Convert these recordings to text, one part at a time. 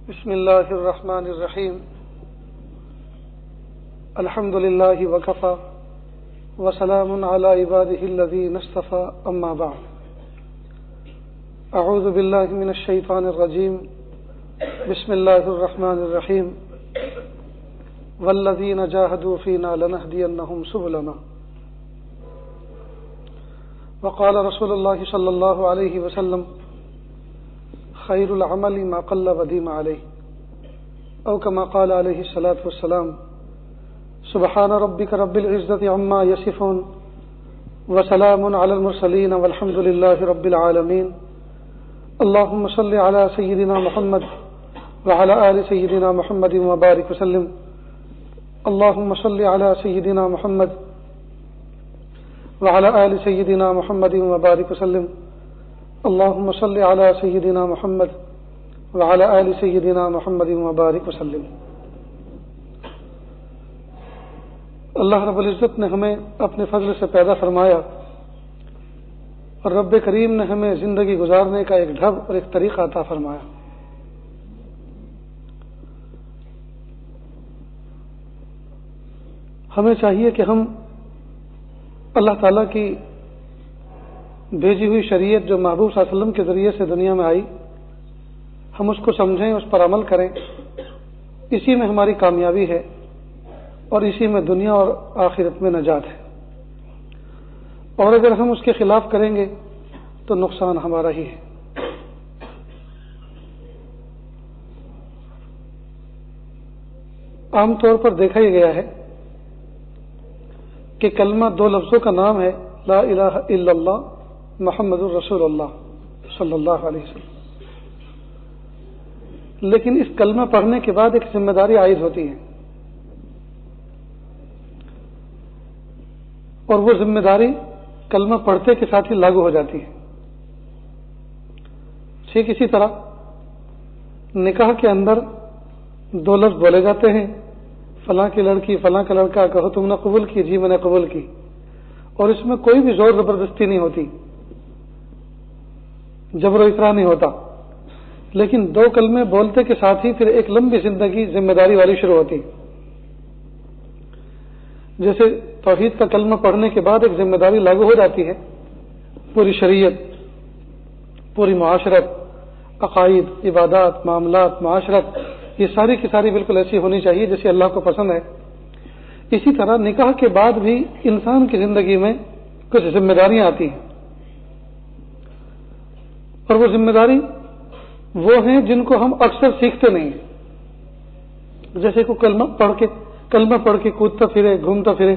بسم الله الرحمن الرحيم الحمد لله وكفى وسلام على عباده الذين اصطفى أما بعد أعوذ بالله من الشيطان الرجيم بسم الله الرحمن الرحيم والذين جاهدوا فينا لنهدينهم سبلنا وقال رسول الله صلى الله عليه وسلم خير العمل ما قل وديم عليه أو كما قال عليه الصلاة والسلام سبحان ربك رب العزة عما يصفون وسلام على المرسلين والحمد لله رب العالمين اللهم صل على سيدنا محمد وعلى آل سيدنا محمد وبارك وسلم اللهم صل على سيدنا محمد وعلى آل سيدنا محمد وبارك وسلم اللهم صل على سيدنا محمد وعلى آل سيدنا محمد وبارك وسلم. اللہ رب العزت نے ہمیں اپنے فضل سے پیدا فرمایا اور رب کریم نے ہمیں زندگی گزارنے کا ایک ڈھب اور ایک طریقہ عطا فرمایا. ہمیں چاہیے کہ ہم اللہ تعالیٰ کی بھیجی ہوئی شریعت جو محبوب صلی اللہ علیہ وسلم کے ذریعے سے دنیا میں آئی ہم اس کو سمجھیں، اس پر عمل کریں. اسی میں ہماری کامیابی ہے اور اسی میں دنیا اور آخرت میں نجات ہے. اور اگر ہم اس کے خلاف کریں گے تو نقصان ہمارا ہی ہے. عام طور پر دیکھا ہی گیا ہے کہ کلمہ دو لفظوں کا نام ہے، لا الہ الا اللہ محمد الرسول اللہ صلی اللہ علیہ وسلم. لیکن اس کلمہ پڑھنے کے بعد ایک ذمہ داری عائد ہوتی ہے اور وہ ذمہ داری کلمہ پڑھتے کے ساتھ ہی لاگو ہو جاتی ہے. ٹھیک اسی طرح نکاح کے اندر دو لفظ بولے جاتے ہیں، فلاں کی لڑکی فلاں کا لڑکا، کہو تم نے قبول کی، جی میں نے قبول کی، اور اس میں کوئی بھی زور زبردستی نہیں ہوتی، جبر و اکراہ نہیں ہوتا. لیکن دو کلمے بولتے کے ساتھ ہی پھر ایک لمبی زندگی ذمہ داری والی شروع ہوتی. جیسے توحید کا کلمہ پڑھنے کے بعد ایک ذمہ داری لاگو ہو جاتی ہے، پوری شریعت، پوری معاشرت، عقائد، عبادات، معاملات، معاشرت، یہ ساری کی ساری بالکل ایسی ہونی چاہیے جیسے اللہ کو پسند ہے. اسی طرح نکاح کے بعد بھی انسان کی زندگی میں کچھ ذمہ داریاں آتی ہیں، اور وہ ذمہ داری وہ ہیں جن کو ہم اکثر سیکھتے نہیں ہیں. جیسے کوئی کلمہ پڑھ کے کودتا پھرے، گھومتا پھرے،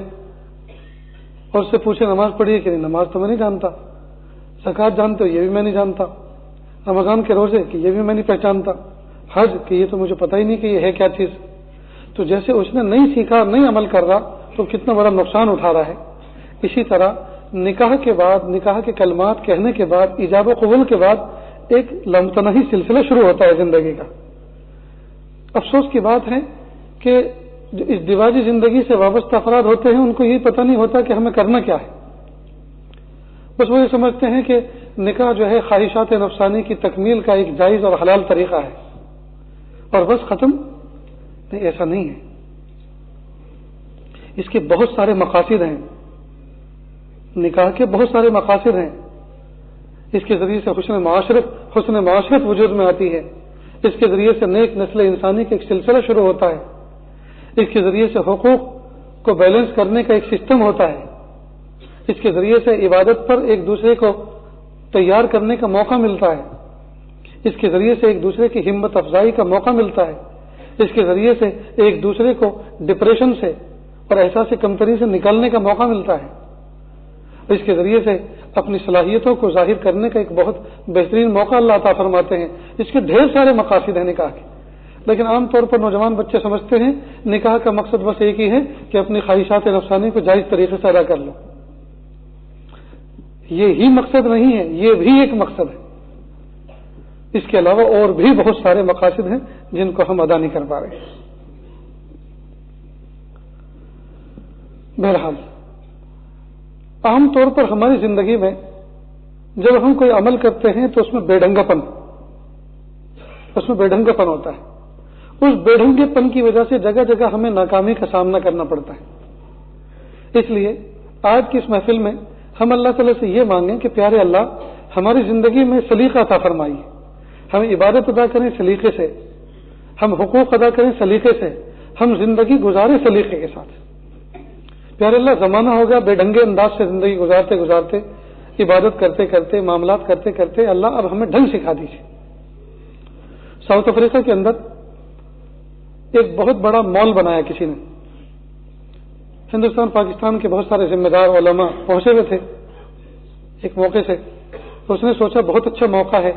اور سے پوچھے نماز پڑھی ہے کہ نہیں، نماز تو میں نہیں جانتا. زکوٰۃ جانتے ہو؟ یہ بھی میں نہیں جانتا. رمضان کے روزے کہ یہ بھی میں نہیں پہچانتا. حج کہ یہ تو مجھے پتہ ہی نہیں کہ یہ ہے کیا چیز. تو جیسے اس نے نہیں سیکھا، نہیں عمل کر رہا، تو کتنا بڑا نقصان اٹھا رہا ہے. اسی طرح نکاح کے بعد، نکاح کے کلمات کہنے کے بعد، ایجاب و قبول کے بعد ایک لامتناہی سلسلہ شروع ہوتا ہے زندگی کا. افسوس کی بات ہے کہ جو ازدواجی زندگی سے وابستہ افراد ہوتے ہیں ان کو یہ پتہ نہیں ہوتا کہ ہمیں کرنا کیا ہے. بس وہ یہ سمجھتے ہیں کہ نکاح جو ہے خواہشات نفسانی کی تکمیل کا ایک جائز اور حلال طریقہ ہے اور بس ختم. نہیں، ایسا نہیں ہے. اس کے بہت سارے مقاصد ہیں، نکاح کے بہت سارے مقاصد ہیں. اس کے ذریعے سے حسن معاشرت وجود میں آتی ہے. اس کے ذریعے سے نیک نسل انسانی کا ایک سلسلہ شروع ہوتا ہے. اس کے ذریعے سے حقوق کو بیلنس کرنے کا ایک سسٹم ہوتا ہے. اس کے ذریعے سے عبادت پر ایک دوسرے کو تیار کرنے کا موقع ملتا ہے. اس کے ذریعے سے ایک دوسرے کی ہمت افزائی کا موقع ملتا ہے. اس کے ذریعے سے ایک دوسرے کو ڈپریشن سے اور احساس کمتری سے نکالنے کا موقع ملتا ہے. اس کے ذریعے سے اپنی صلاحیتوں کو ظاہر کرنے کا ایک بہت بہترین موقع اللہ عطا فرماتے ہیں. اس کے ڈھیر سارے مقاصد ہیں نکاح کے. لیکن عام طور پر نوجوان بچے سمجھتے ہیں نکاح کا مقصد بس ایک ہی ہے کہ اپنی خواہشات نفسانی کو جائز طریقے سے ادا کر لو. یہ ہی مقصد نہیں ہے، یہ بھی ایک مقصد ہے. اس کے علاوہ اور بھی بہت سارے مقاصد ہیں جن کو ہم ادا نہیں کر پا رہے. بہرحال عام طور پر ہماری زندگی میں جب ہم کوئی عمل کرتے ہیں تو اس میں بے ڈھنگا پن ہوتا ہے. اس بے ڈھنگے پن کی وجہ سے جگہ جگہ ہمیں ناکامی کا سامنا کرنا پڑتا ہے۔ اس لیے آج کی اس محفل میں ہم اللہ تعالیٰ سے یہ مانگیں کہ پیارے اللہ ہماری زندگی میں سلیقہ عطا فرمائیے، ہم عبادت ادا کریں سلیقے سے، ہم حقوق ادا کریں سلیقے سے، ہم زندگی گزاریں سلیقے کے ساتھ۔ پیارے اللہ زمانہ ہوگا بے ڈھنگے انداز سے زندگی گزارتے گزارتے، عبادت کرتے کرتے، معاملات کرتے کرتے، اللہ اب ہمیں ڈھنگ سکھا دیجیے۔ ساؤتھ افریقہ کے اندر ایک بہت بڑا مال بنایا کسی نے، ہندوستان پاکستان کے بہت سارے ذمہ دار علماء پہنچے ہوئے تھے ایک موقع سے، تو اس نے سوچا بہت اچھا موقع ہے،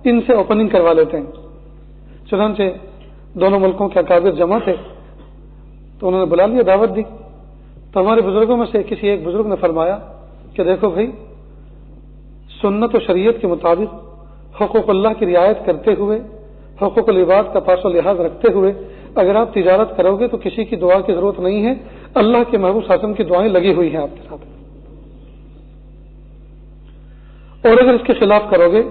ان سے اوپننگ کروا لیتے ہیں۔ چنانچہ دونوں ملکوں کے اکابر جمع تھے تو انہوں نے بلا لیا، دعوت دی۔ تو ہمارے بزرگوں میں سے کسی ایک بزرگ نے فرمایا کہ دیکھو بھائی، سنت و شریعت کے مطابق حقوق اللہ کی رعایت کرتے ہوئے، حقوق العباد کا پاس و لحاظ رکھتے ہوئے اگر آپ تجارت کرو گے تو کسی کی دعا کی ضرورت نہیں ہے، اللہ کے محبوب صلی اللہ علیہ وسلم کی دعائیں لگی ہوئی ہیں آپ کے ساتھ، اور اگر اس کے خلاف کرو گے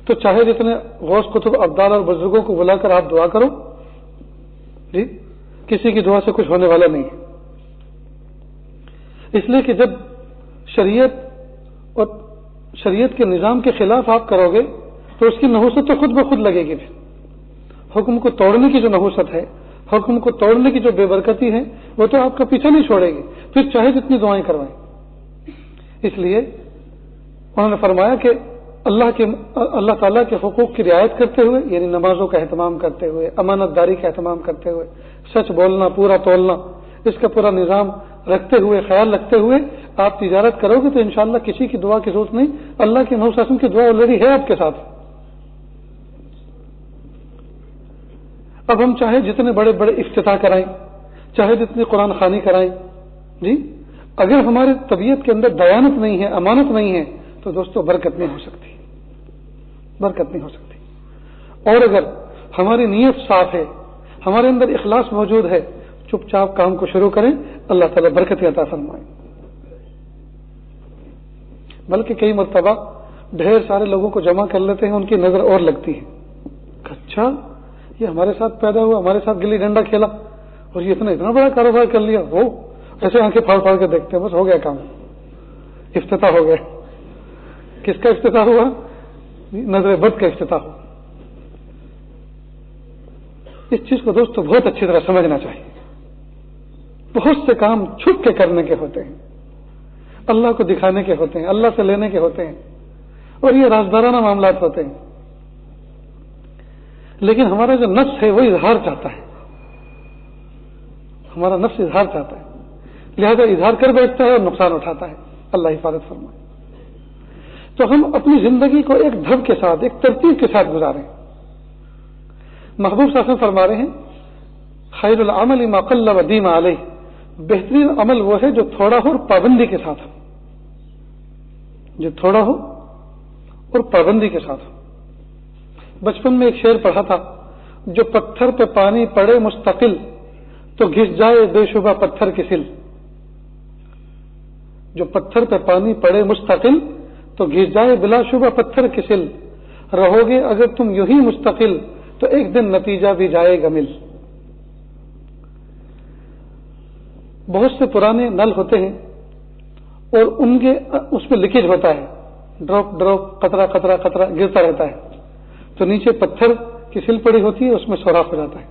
تو چاہے جتنے غوث قطب ابدال اور بزرگوں کو بلا کر آپ دعا کرو، جی کسی کی دعا سے کچھ ہونے والا نہیں ہے۔ اس لیے کہ جب شریعت اور شریعت کے نظام کے خلاف آپ کرو گے تو اس کی نحوست تو خود بخود لگے گی، پھر حکم کو توڑنے کی جو نحوست ہے، حکم کو توڑنے کی جو بے برکتی ہے، وہ تو آپ کا پیچھا نہیں چھوڑے گی، پھر چاہے جتنی دعائیں کروائیں۔ اس لیے انہوں نے فرمایا کہ اللہ تعالیٰ کے حقوق کی رعایت کرتے ہوئے، یعنی نمازوں کا اہتمام کرتے ہوئے، امانت داری کا اہتمام کرتے ہوئے، سچ بولنا، پورا تولنا، اس کا پورا نظام رکھتے ہوئے، خیال رکھتے ہوئے آپ تجارت کرو گے تو انشاءاللہ کسی کی دعا کی ضرورت نہیں، اللہ کے نبی صلی اللہ علیہ وسلم کی دعا آلریڈی ہے آپ کے ساتھ۔ اب ہم چاہے جتنے بڑے بڑے افتتاح کرائیں، چاہے جتنی قرآن خوانی کرائیں، جی اگر ہماری طبیعت کے اندر دیانت نہیں ہے، امانت نہیں ہے، تو دوستو برکت نہیں ہو سکتی، برکت نہیں ہو سکتی۔ اور اگر ہماری نیت صاف ہے، ہمارے اندر اخلاص موجود ہے، چپ چاپ کام کو شروع کریں، اللہ تعالیٰ برکت عطا فرمائے۔ بلکہ کئی مرتبہ ڈھیر سارے لوگوں کو جمع کر لیتے ہیں، ان کی نظر اور لگتی ہے، اچھا یہ ہمارے ساتھ پیدا ہوا، ہمارے ساتھ گلی ڈنڈا کھیلا اور یہ اتنا بڑا کاروبار کر لیا، وہ ایسے آنکھیں پھاڑ پھاڑ کے دیکھتے ہیں، بس ہو گیا کام، افتتاح ہو گیا۔ کس کا افتتاح ہوا؟ نظر بد کا افتتاح ہوا۔ اس چیز کو دوستو بہت اچھی طرح سمجھنا چاہیے۔ بہت سے کام چھپ کے کرنے کے ہوتے ہیں، اللہ کو دکھانے کے ہوتے ہیں، اللہ سے لینے کے ہوتے ہیں، اور یہ رازدارانہ معاملات ہوتے ہیں، لیکن ہمارا جو نفس ہے وہ اظہار چاہتا ہے، ہمارا نفس اظہار چاہتا ہے، لہذا اظہار کر بیٹھتا ہے اور نقصان اٹھاتا ہے۔ اللہ حفاظت فرمائے۔ تو ہم اپنی زندگی کو ایک ڈھب کے ساتھ، ایک ترتیب کے ساتھ گزاریں۔ محبوب صلی اللہ علیہ وسلم فرما رہے ہیں خیر العمل ما قل ودیم علیہ، بہترین عمل وہ ہے جو تھوڑا ہو اور پابندی کے ساتھ ہو، جو تھوڑا ہو اور پابندی کے ساتھ ہو۔ بچپن میں ایک شعر پڑھا تھا، جو پتھر پہ پانی پڑے مستقل تو گھس جائے بے شبہ پتھر کی سل، جو پتھر پہ پانی پڑے مستقل تو گھس جائے بلا شبہ پتھر کی سل، رہو گے اگر تم یوں ہی مستقل تو ایک دن نتیجہ بھی جائے گا مل۔ بہت سے پرانے نل ہوتے ہیں اور ان کے اس میں لیکیج ہوتا ہے، ڈراپ ڈراپ، قطرہ قطرہ قطرہ گرتا رہتا ہے، تو نیچے پتھر کی سل پڑی ہوتی ہے، اس میں سوراخ ہو جاتا ہے۔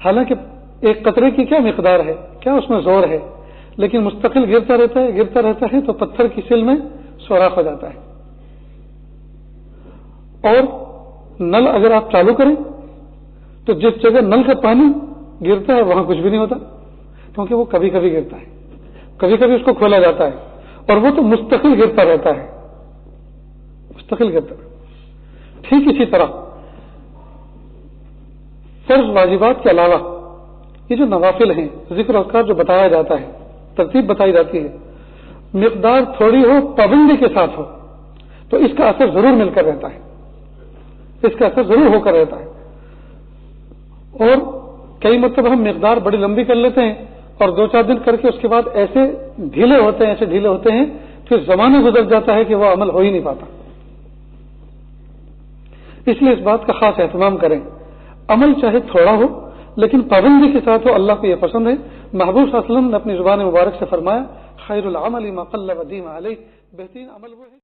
حالانکہ ایک قطرے کی کیا مقدار ہے، کیا اس میں زور ہے، لیکن مستقل گرتا رہتا ہے تو پتھر کی سل میں سوراخ ہو جاتا ہے۔ اور نل اگر آپ چالو کریں تو جس جگہ نل کا پانی گرتا ہے وہاں کچھ بھی نہیں ہوتا، کیونکہ وہ کبھی کبھی گرتا ہے، کبھی کبھی اس کو کھولا جاتا ہے، اور وہ تو مستقل گرتا رہتا ہے، مستقل گرتا ہے۔ ٹھیک اسی طرح فرض واجبات کے علاوہ یہ جو نوافل ہیں، ذکر اذکار جو بتایا جاتا ہے، ترتیب بتائی جاتی ہے، مقدار تھوڑی ہو، پابندی کے ساتھ ہو، تو اس کا اثر ضرور مل کر رہتا ہے، اس کا اثر ضرور ہو کر رہتا ہے۔ اور کئی مرتبہ ہم مقدار بڑی لمبی کر لیتے ہیں اور 2-4 دن کر کے اس کے بعد ایسے ڈھیلے ہوتے ہیں پھر زمانہ گزر جاتا ہے کہ وہ عمل ہو ہی نہیں پاتا۔ اس لیے اس بات کا خاص اہتمام کریں عمل چاہے تھوڑا ہو لیکن پابندی کے ساتھ ہو، اللہ کو یہ پسند ہے۔ محبوب صلی اللہ علیہ وسلم نے اپنی زبان مبارک سے فرمایا خیر العمل ما قل ودیم علیہ، بہترین عمل وہ ہے